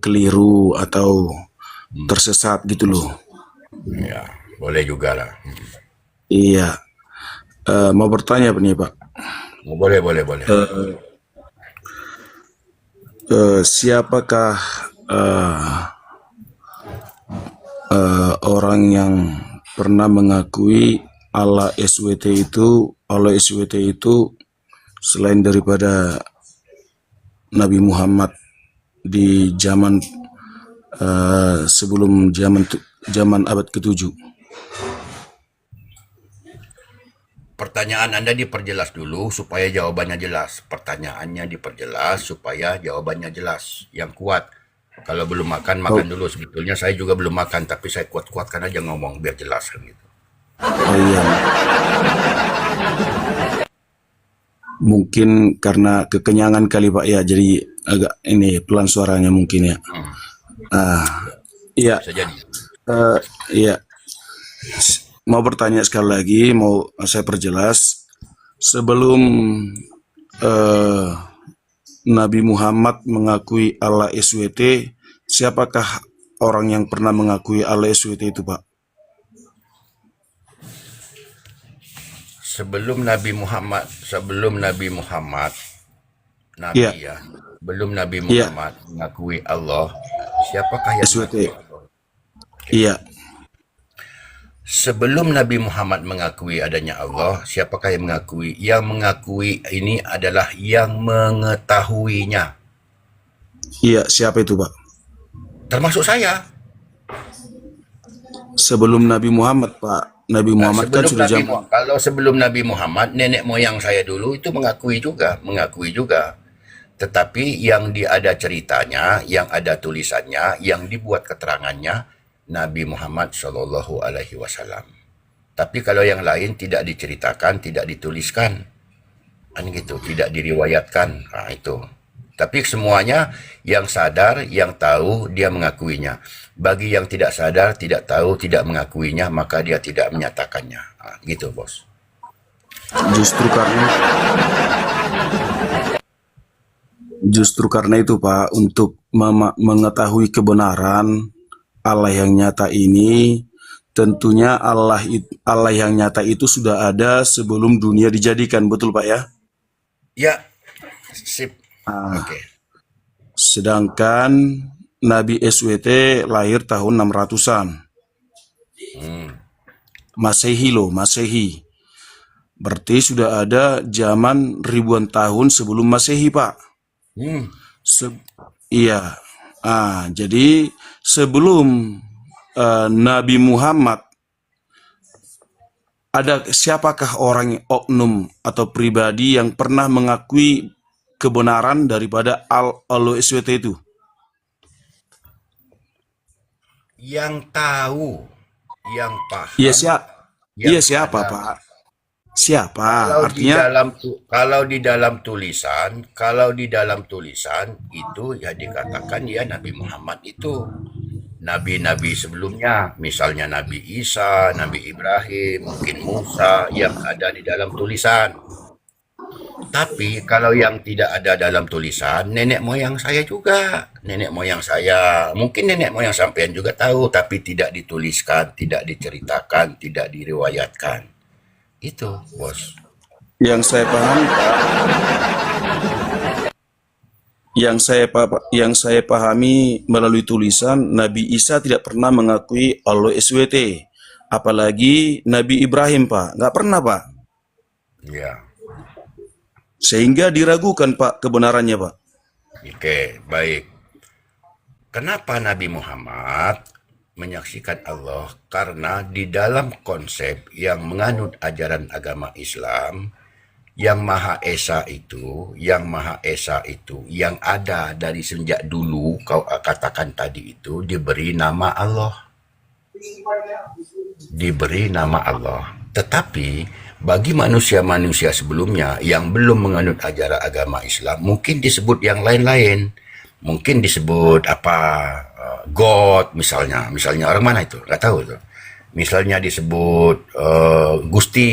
keliru atau tersesat gitu loh. Ya, boleh juga lah. Iya, mau bertanya apa nih Pak? Boleh, boleh, boleh. Siapakah orang yang pernah mengakui Allah SWT itu selain daripada Nabi Muhammad di zaman sebelum zaman abad ke-7? Pertanyaan Anda diperjelas dulu supaya jawabannya jelas. Pertanyaannya diperjelas supaya jawabannya jelas. Yang kuat. Kalau belum makan, Oh, makan dulu. Sebetulnya saya juga belum makan, tapi saya kuat-kuatkan aja ngomong biar jelas kan gitu. oh iya, mungkin karena kekenyangan kali Pak ya, jadi agak ini pelan suaranya mungkin ya. Hmm, Iya, bisa jadi. eh, iya. Mau bertanya sekali lagi, mau saya perjelas. Sebelum eh, Nabi Muhammad mengakui Allah SWT, siapakah orang yang pernah mengakui Allah SWT itu, Pak? Sebelum Nabi Muhammad, Iya, Nabi ya, belum Nabi iya, Muhammad mengakui Allah, siapakah yang mengakui SWT. Allah? Oke. Iya, Sebelum Nabi Muhammad mengakui adanya Allah, siapakah yang mengakui? Yang mengakui ini adalah yang mengetahuinya, iya, siapa itu, Pak? termasuk saya. Sebelum Nabi Muhammad, Pak. Nabi Muhammad kan sudah zaman. Kalau sebelum Nabi Muhammad, nenek moyang saya dulu itu mengakui juga. Tetapi yang ada ceritanya, yang ada tulisannya, yang dibuat keterangannya Nabi Muhammad Shallallahu Alaihi Wasallam. Tapi kalau yang lain tidak diceritakan, tidak dituliskan, kan gitu, tidak diriwayatkan. Nah, itu. Tapi semuanya yang sadar, yang tahu, dia mengakuinya. Bagi yang tidak sadar, tidak tahu, tidak mengakuinya, maka dia tidak menyatakannya. Nah, gitu, bos. Justru karena Justru karena itu, Pak, untuk mengetahui kebenaran Allah yang nyata ini, tentunya Allah yang nyata itu sudah ada sebelum dunia dijadikan, betul Pak ya? Ya, sip. Oke. Sedangkan Nabi SWT lahir tahun 600-an. Hmm. Masehi loh, Masehi. Berarti sudah ada zaman ribuan tahun sebelum Masehi, Pak. Hmm. Se- iya. Jadi sebelum Nabi Muhammad, ada siapakah orang oknum atau pribadi yang pernah mengakui kebenaran daripada Al-SWT itu? Yang tahu, yang Iya paham, siapa? yang Iya siapa, sadar. Pak? Siapa? Kalau di Artinya dalam kalau di dalam tulisan itu ya dikatakan ya Nabi Muhammad itu nabi-nabi sebelumnya, misalnya Nabi Isa, Nabi Ibrahim, mungkin Musa yang ada di dalam tulisan. Tapi kalau yang tidak ada dalam tulisan, nenek moyang saya juga, nenek moyang saya, mungkin nenek moyang sampean juga tahu, tapi tidak dituliskan, tidak diceritakan, tidak diriwayatkan. Itu, bos. yang saya pahami, yang saya pahami melalui tulisan, Nabi Isa tidak pernah mengakui Allah SWT. Apalagi Nabi Ibrahim, Pak. Nggak pernah, Pak. Ya, Sehingga diragukan, Pak, kebenarannya, Pak. oke, baik. Kenapa Nabi Muhammad menyaksikan Allah? Karena di dalam konsep yang menganut ajaran agama Islam, yang Maha Esa itu, yang ada dari sejak dulu, kau katakan tadi itu, diberi nama Allah. Tetapi bagi manusia-manusia sebelumnya yang belum menganut ajaran agama Islam, mungkin disebut yang lain-lain. Mungkin disebut apa, God misalnya orang mana itu? Nggak tahu itu. Misalnya disebut Gusti.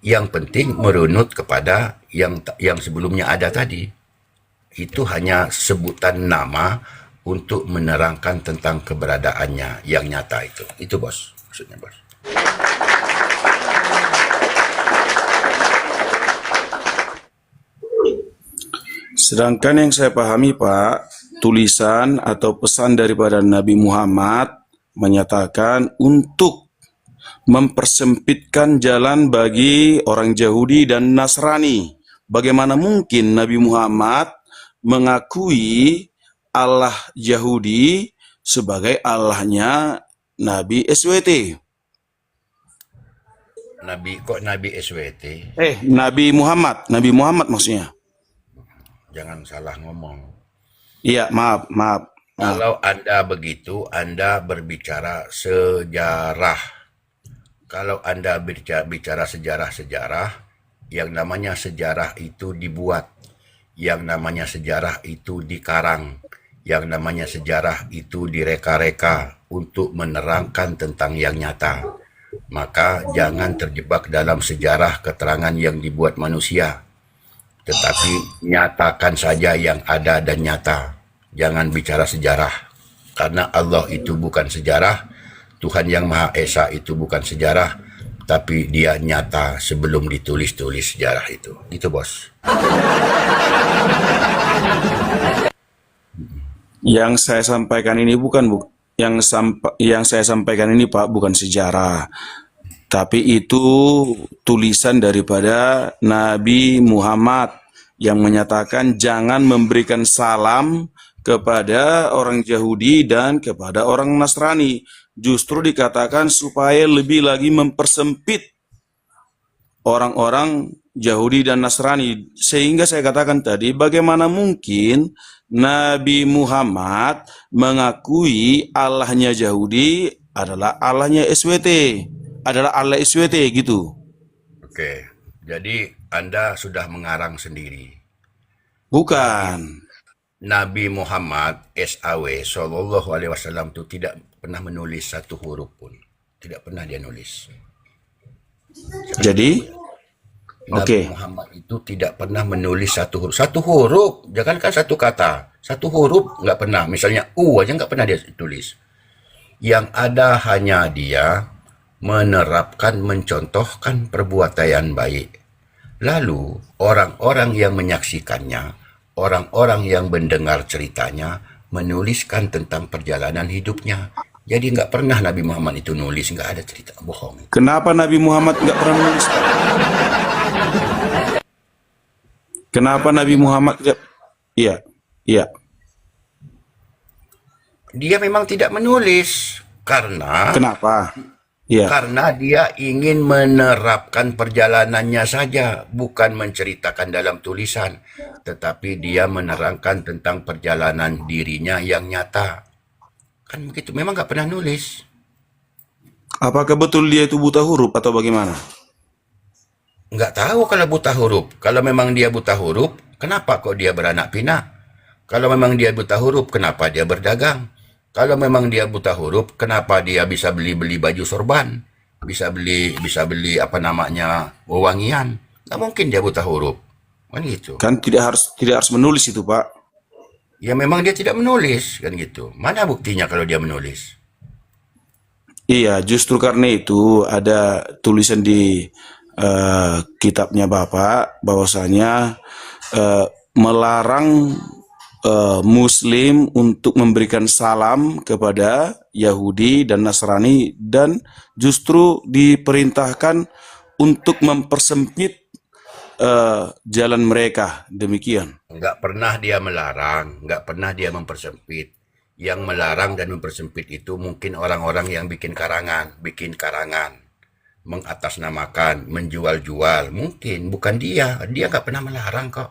Yang penting merunut kepada yang sebelumnya ada tadi. Itu hanya sebutan nama untuk menerangkan tentang keberadaannya yang nyata itu. Itu bos, maksudnya bos. Sedangkan yang saya pahami Pak, tulisan atau pesan daripada Nabi Muhammad menyatakan untuk mempersempitkan jalan bagi orang Yahudi dan Nasrani. Bagaimana mungkin Nabi Muhammad mengakui Allah Yahudi sebagai Allahnya Nabi SWT? Nabi SWT, Nabi Muhammad maksudnya. jangan salah ngomong. Iya, maaf. Kalau Anda begitu, Anda berbicara sejarah. Kalau Anda bicara sejarah, yang namanya sejarah itu dibuat, yang namanya sejarah itu dikarang, yang namanya sejarah itu direka-reka untuk menerangkan tentang yang nyata. Maka jangan terjebak dalam sejarah keterangan yang dibuat manusia, tetapi nyatakan saja yang ada dan nyata. Jangan bicara sejarah, karena Allah itu bukan sejarah, Tuhan Yang Maha Esa itu bukan sejarah, tapi dia nyata sebelum ditulis-tulis sejarah itu. Itu bos. Yang saya sampaikan ini yang saya sampaikan ini Pak bukan sejarah, tapi itu tulisan daripada Nabi Muhammad yang menyatakan jangan memberikan salam kepada orang Yahudi dan kepada orang Nasrani. Justru dikatakan supaya lebih lagi mempersempit orang-orang Yahudi dan Nasrani. Sehingga saya katakan tadi, bagaimana mungkin Nabi Muhammad mengakui Allahnya Yahudi adalah Allahnya SWT, adalah Allah SWT gitu. Oke, jadi Anda sudah mengarang sendiri. Bukan. Nabi Muhammad SAW Sallallahu Alaihi Wasallam itu tidak pernah menulis satu huruf pun, tidak pernah dia nulis. Jadi, Nabi Muhammad itu tidak pernah menulis satu huruf, jangankan satu kata, satu huruf nggak pernah. Misalnya U aja nggak pernah dia tulis. Yang ada hanya dia menerapkan, mencontohkan perbuatan yang baik. Lalu orang-orang yang menyaksikannya, orang-orang yang mendengar ceritanya, menuliskan tentang perjalanan hidupnya. Jadi nggak pernah Nabi Muhammad itu nulis, nggak ada cerita bohong. kenapa Nabi Muhammad nggak pernah menulis? Kenapa Nabi Muhammad nggak? Iya. Dia memang tidak menulis karena Kenapa? Iya. karena dia ingin menerapkan perjalanannya saja, bukan menceritakan dalam tulisan, tetapi dia menerangkan tentang perjalanan dirinya yang nyata. Kan begitu, memang nggak pernah nulis. Apakah betul dia itu buta huruf atau bagaimana? Nggak tahu kalau buta huruf. Kalau memang dia buta huruf, kenapa kok dia beranak pinak? Kalau memang dia buta huruf, kenapa dia berdagang? Kalau memang dia buta huruf, kenapa dia bisa beli baju sorban? Bisa beli apa namanya, wewangian? Nggak mungkin dia buta huruf. Kan gitu. Kan tidak harus menulis itu, Pak. Ya memang dia tidak menulis, kan gitu. Mana buktinya kalau dia menulis? Iya, justru karena itu ada tulisan di kitabnya Bapak bahwasanya melarang Muslim untuk memberikan salam kepada Yahudi dan Nasrani, dan justru diperintahkan untuk mempersempit jalan mereka. Demikian. Nggak pernah dia melarang, nggak pernah dia mempersempit. Yang melarang dan mempersempit itu mungkin orang-orang yang bikin karangan, mengatasnamakan, menjual-jual. Mungkin, bukan dia. Dia nggak pernah melarang kok.